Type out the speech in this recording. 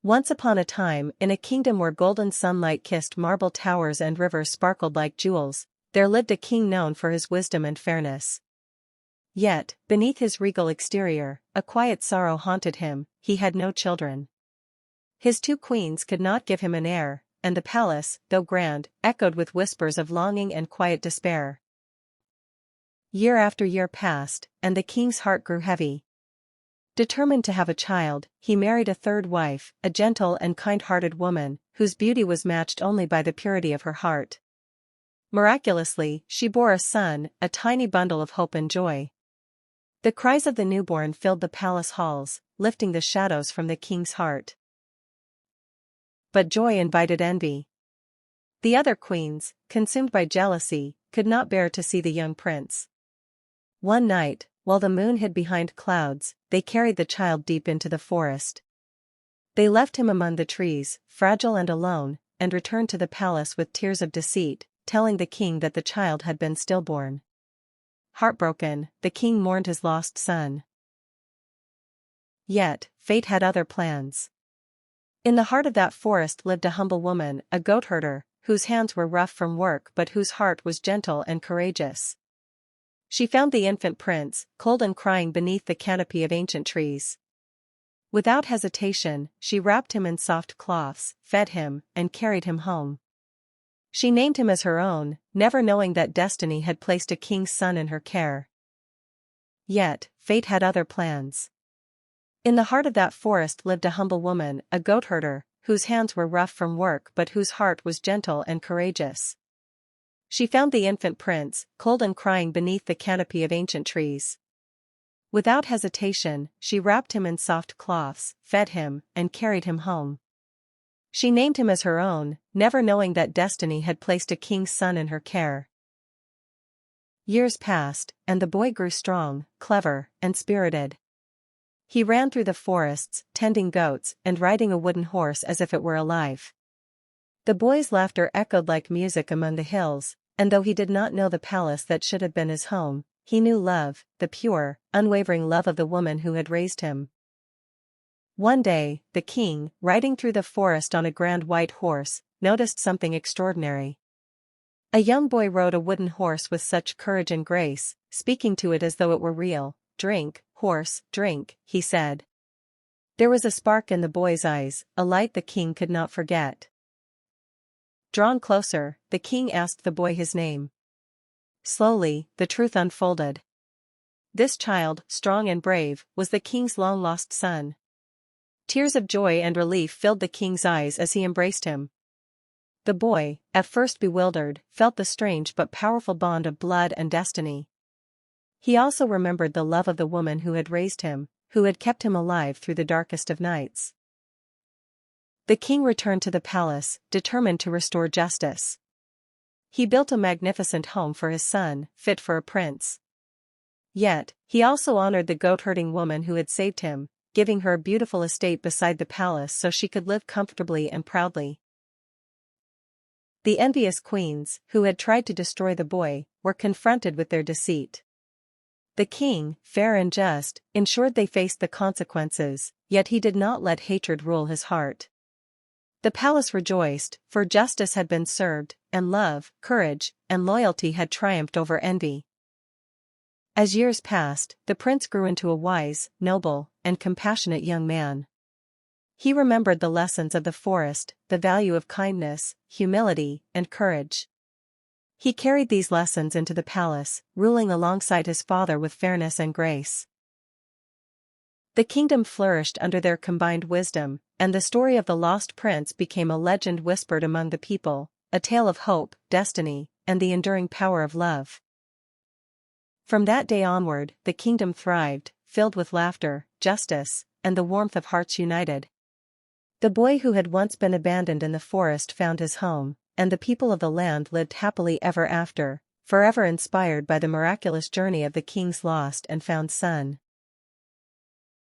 Once upon a time, in a kingdom where golden sunlight kissed marble towers and rivers sparkled like jewels, there lived a king known for his wisdom and fairness. Yet, beneath his regal exterior, a quiet sorrow haunted him. He had no children. His two queens could not give him an heir, and the palace, though grand, echoed with whispers of longing and quiet despair. Year after year passed, and the king's heart grew heavy. Determined to have a child, he married a third wife, a gentle and kind-hearted woman, whose beauty was matched only by the purity of her heart. Miraculously, she bore a son, a tiny bundle of hope and joy. The cries of the newborn filled the palace halls, lifting the shadows from the king's heart. But joy invited envy. The other queens, consumed by jealousy, could not bear to see the young prince. One night, while the moon hid behind clouds, they carried the child deep into the forest. They left him among the trees, fragile and alone, and returned to the palace with tears of deceit, telling the king that the child had been stillborn. Heartbroken, the king mourned his lost son. Yet, fate had other plans. In the heart of that forest lived a humble woman, a goat-herder, whose hands were rough from work but whose heart was gentle and courageous. She found the infant prince, cold and crying beneath the canopy of ancient trees. Without hesitation, she wrapped him in soft cloths, fed him, and carried him home. She named him as her own, never knowing that destiny had placed a king's son in her care. Yet, fate had other plans. In the heart of that forest lived a humble woman, a goat-herder, whose hands were rough from work but whose heart was gentle and courageous. She found the infant prince, cold and crying beneath the canopy of ancient trees. Without hesitation, she wrapped him in soft cloths, fed him, and carried him home. She named him as her own, never knowing that destiny had placed a king's son in her care. Years passed, and the boy grew strong, clever, and spirited. He ran through the forests, tending goats, and riding a wooden horse as if it were alive. The boy's laughter echoed like music among the hills, and though he did not know the palace that should have been his home, he knew love, the pure, unwavering love of the woman who had raised him. One day, the king, riding through the forest on a grand white horse, noticed something extraordinary. A young boy rode a wooden horse with such courage and grace, speaking to it as though it were real. "Drink, horse, drink," he said. There was a spark in the boy's eyes, a light the king could not forget. Drawn closer, the king asked the boy his name. Slowly, the truth unfolded. This child, strong and brave, was the king's long-lost son. Tears of joy and relief filled the king's eyes as he embraced him. The boy, at first bewildered, felt the strange but powerful bond of blood and destiny. He also remembered the love of the woman who had raised him, who had kept him alive through the darkest of nights. The king returned to the palace, determined to restore justice. He built a magnificent home for his son, fit for a prince. Yet, he also honored the goat-herding woman who had saved him, giving her a beautiful estate beside the palace so she could live comfortably and proudly. The envious queens, who had tried to destroy the boy, were confronted with their deceit. The king, fair and just, ensured they faced the consequences, yet he did not let hatred rule his heart. The palace rejoiced, for justice had been served, and love, courage, and loyalty had triumphed over envy. As years passed, the prince grew into a wise, noble, and compassionate young man. He remembered the lessons of the forest, the value of kindness, humility, and courage. He carried these lessons into the palace, ruling alongside his father with fairness and grace. The kingdom flourished under their combined wisdom, and the story of the lost prince became a legend whispered among the people, a tale of hope, destiny, and the enduring power of love. From that day onward, the kingdom thrived, filled with laughter, justice, and the warmth of hearts united. The boy who had once been abandoned in the forest found his home, and the people of the land lived happily ever after, forever inspired by the miraculous journey of the king's lost and found son.